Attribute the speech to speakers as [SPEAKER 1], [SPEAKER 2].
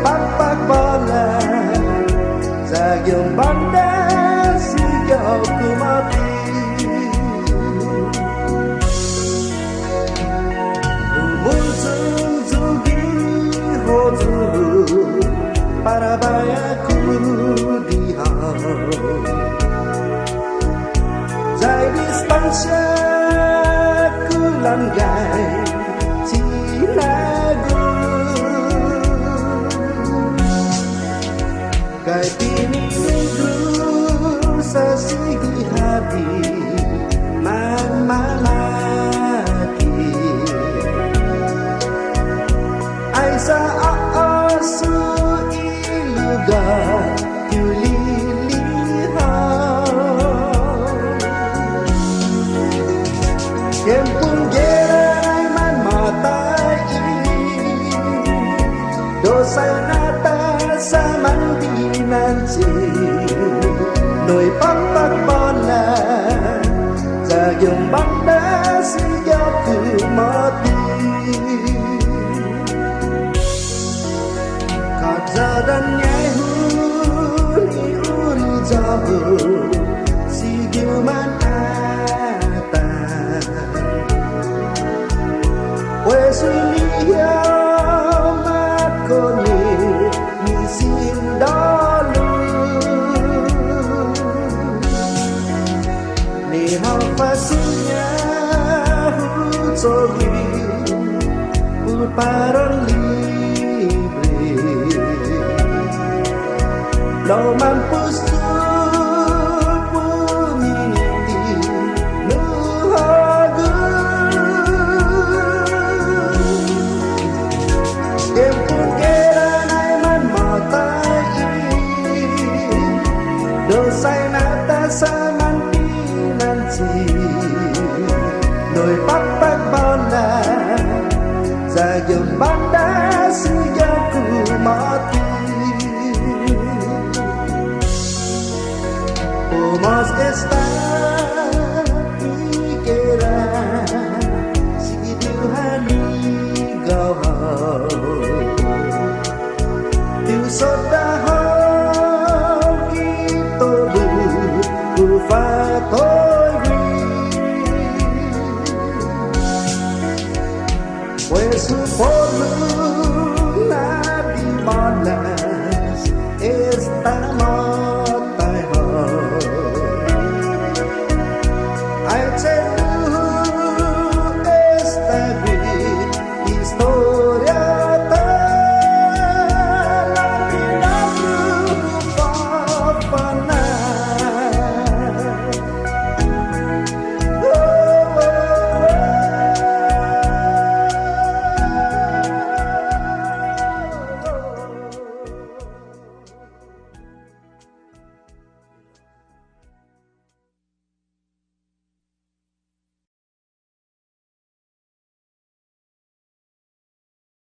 [SPEAKER 1] pakpak bola Zagyung banda sigaw kumati Umunsung zugi hozu Para bayaku dihau Zai distancia kulanggai Cilagu Gai pini negru sasigi hati Malaki Aisa aasu iluga Kempung gerai man matai Dosa nata saman dinanci Noi pakpak bola Zagyong banda sigaku mati Kadza dan nyehun iuri jauh Sigyuman Wesulia makoni misin dalu Ni hafasinya hutsogi Pulparon libre Lo mampus Dosai nata saman pinanci Noi pakpak bola Zagyong banda sigaku mati Pomos esta ikera Siduhani gauhau Tiu soda